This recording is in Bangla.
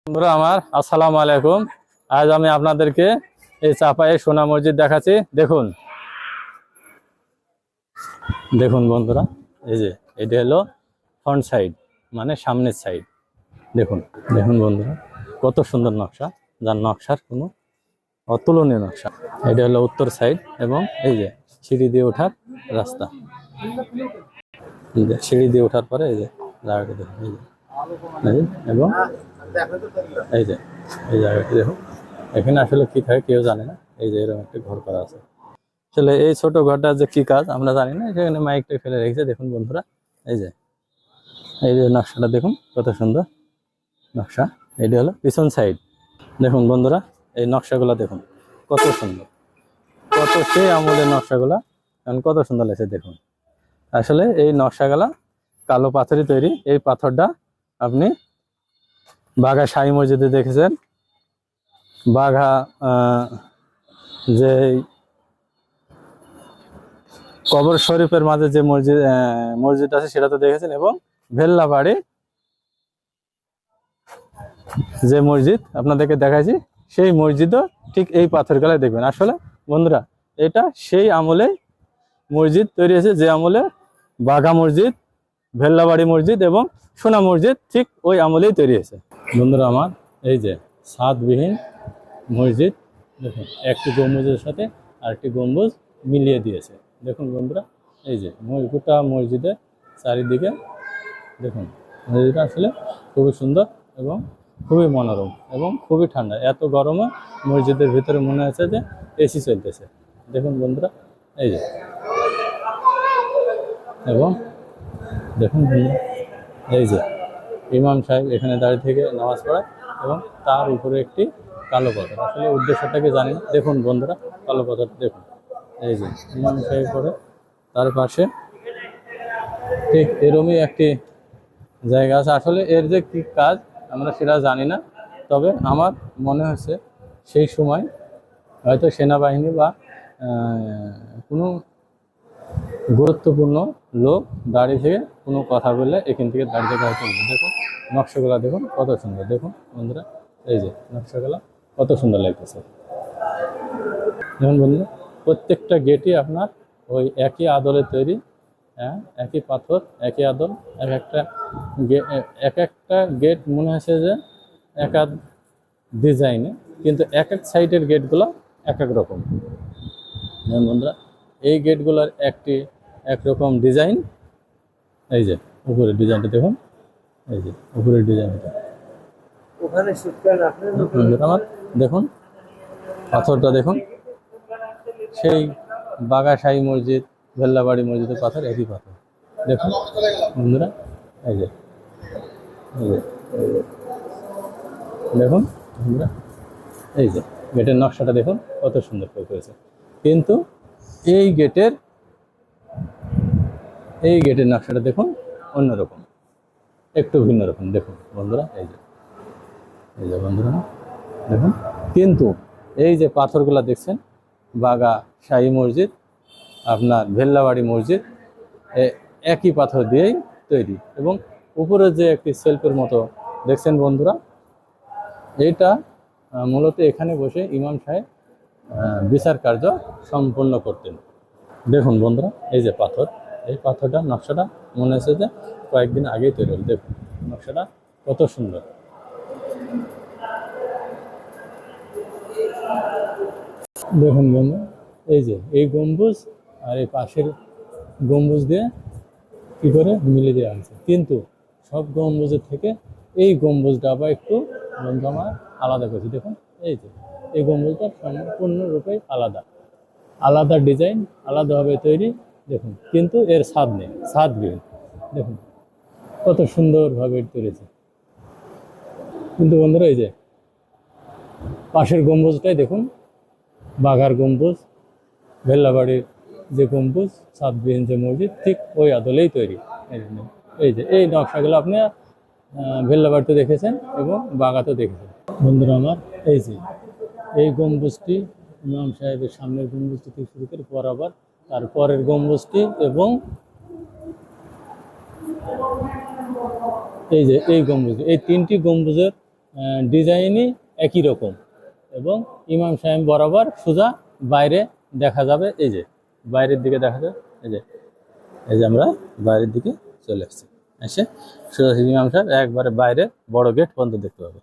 বন্ধুরা আমার আসসালামু আলাইকুম। আজ আমি আপনাদেরকে এই চাপায়ে সোনা মসজিদ দেখাচ্ছি। দেখুন দেখুন বন্ধুরা, এই যে এটা হলো ফ্রন্ট সাইড, মানে সামনের সাইড। দেখুন দেখুন বন্ধুরা, কত সুন্দর নকশা, যার নকশার কোনো অতুলনীয় নকশা। এটা হলো উত্তর সাইড এবং এই যে সিঁড়ি দিয়ে ওঠার রাস্তা। এই যে সিঁড়ি দিয়ে ওঠার পরে এই যে জায়গাটা দেখুন, এই যে এবং এই যে এই জায়গাটি দেখুন। এখানে আসলে কি থাকে কেউ জানে না। এই যে এরকম একটা ঘর করা আছে। আসলে এই ছোট ঘরটা যে কি কাজ আমরা জানি না। সেখানে মাইকটা ফেলে রেখেছে। দেখুন বন্ধুরা, এই যে নকশাটা দেখুন, কত সুন্দর নকশা। এটি হলো পিছন সাইড। দেখুন বন্ধুরা, এই নকশাগুলো দেখুন কত সুন্দর, কত সেই আমলের নকশাগুলা, এখন কত সুন্দর লাগছে দেখুন। আসলে এই নকশাগুলা কালো পাথরই তৈরি। এই পাথরটা আপনি বাঘা শাহী মসজিদে দেখেছেন। বাঘা যে কবর শরীফের মাঝে যে মসজিদ আছে সেটা তো দেখেছেন, এবং ভেল্লাবাড়ি যে মসজিদ আপনাদেরকে দেখাইছি সেই মসজিদও ঠিক এই পাথর গালায় দেখবেন। আসলে বন্ধুরা, এটা সেই আমলে মসজিদ তৈরি হয়েছে, যে আমলে বাঘা মসজিদ, ভেল্লাবাড়ি মসজিদ এবং সোনা মসজিদ ঠিক ওই আমলেই তৈরি হয়েছে। বন্ধুরা আমার, এই যে ছাদবিহীন মসজিদ দেখুন, একটি গম্বুজের সাথে আরেকটি গম্বুজ মিলিয়ে দিয়েছে। দেখুন বন্ধুরা, এই যে গোটা মসজিদের চারিদিকে দেখুন, মসজিদটা আসলে খুবই সুন্দর এবং খুবই মনোরম এবং খুবই ঠান্ডা। এত গরমে মসজিদের ভিতরে মনে হচ্ছে যে এসি চলতেছে। দেখুন বন্ধুরা, এই যে এবং দেখুন বন্ধুরা, এই যে ইমাম সাহেব এখানে দাঁড়িয়ে থেকে নামাজ পড়ায় এবং তার উপরে একটি কালো পাথর। আসলে উদ্দেশ্যটাকে জানি না। দেখুন বন্ধুরা, কালো পাথরটা দেখুন। এই যে ইমাম সাহেব পড়ে, তার পাশে ঠিক এরমই একটি জায়গা আছে। আসলে এর যে কি কাজ আমরা সেটা জানি না, তবে আমার মনে হচ্ছে সেই সময় হয়তো সেনাবাহিনী বা কোনো গুরুত্বপূর্ণ লোক দাঁড়িয়ে থেকে কোনো কথা বললে এখান থেকে দাঁড়িয়ে থেকে হয়তো দেখুন নকশাগুলা দেখুন কত সুন্দর। দেখুন বন্ধুরা, এই যে নকশাগুলা কত সুন্দর লাগতেছে। দেখুন বন্ধুরা, প্রত্যেকটা গেটই আপনার ওই একই আদলে তৈরি। হ্যাঁ, একই পাথর, একই আদল। এক একটা গেট মনে হচ্ছে যে এক এক ডিজাইনে, কিন্তু এক এক সাইডের গেটগুলো এক এক রকম। দেখুন বন্ধুরা, এই গেটগুলোর একটি একরকম ডিজাইন। এই যে উপরের ডিজাইনটা দেখুন, এই যে উপরের ডিজাইনটা আমার দেখুন, পাথরটা দেখুন, সেই বাঘাশাহী মসজিদ, ভেল্লাবাড়ি মসজিদের পাথর একই পাথর। দেখুন বন্ধুরা, এই যে দেখুন বন্ধুরা, এই যে গেটের নকশাটা দেখুন কত সুন্দর হয়েছে। কিন্তু এই গেটের নকশাটা দেখুন অন্যরকম, একটু ভিন্ন রকম। দেখুন বন্ধুরা, এই যে বন্ধুরা দেখুন। কিন্তু এই যে পাথরগুলা দেখছেন, বাঘা শাহী মসজিদ, আপনার ভেল্লাবাড়ি মসজিদ, একই পাথর দিয়েই তৈরি। এবং উপরে যে একটি সেলফের মতো দেখছেন বন্ধুরা, এইটা মূলত এখানে বসে ইমাম সাহেব বিচার কার্য সম্পন্ন করতেন। দেখুন বন্ধুরা, এই যে পাথর, এই পাথরটা নকশাটা মনে হচ্ছে যে কয়েকদিন আগেই তৈরি হল। দেখুন নকশাটা কত সুন্দর। দেখুন বন্ধু, এই যে এই গম্বুজ আর এই পাশের গম্বুজ দিয়ে কি করে মিলিয়ে দেওয়া হয়েছে। কিন্তু সব গম্বুজের থেকে এই গম্বুজটা আবার একটু বন্ধু আমার আলাদা করেছে। দেখুন এই যে এই গম্বুজটা সম্পূর্ণরূপে আলাদা ডিজাইন, আলাদাভাবে তৈরি। দেখুন, কিন্তু এর ছাদ নেই, ছাদবিহীন। দেখুন কত সুন্দরভাবে তৈরিছে। কিন্তু বন্ধুরা, এই যে পাশের গম্বুজটাই দেখুন, বাঘার গম্বুজ, ভেল্লাবাড়ির যে গম্বুজ, ছাদবিহীন যে মসজিদ, ঠিক ওই আদলেই তৈরি। এই যে এই নকশাগুলো আপনি ভেল্লাবাড়িতে দেখেছেন এবং বাঘাতেও দেখেছেন। বন্ধুরা আমার, এই যে এই গম্বুজটি ইমাম সাহেবের সামনের গম্বুজটি থেকে শুরু করে বরাবর, তারপরের গম্বুজটি এবং এই যে এই গম্বুজ, এই তিনটি গম্বুজের ডিজাইনই একই রকম এবং ইমাম সাহেব বরাবর সোজা বাইরে দেখা যাবে। এই যে বাইরের দিকে দেখা যাবে, এই যে আমরা বাইরের দিকে চলে আসছি, এসে সোজা ইমাম সাহেব একবারে বাইরে বড় গেট পর্যন্ত দেখতে পাবে।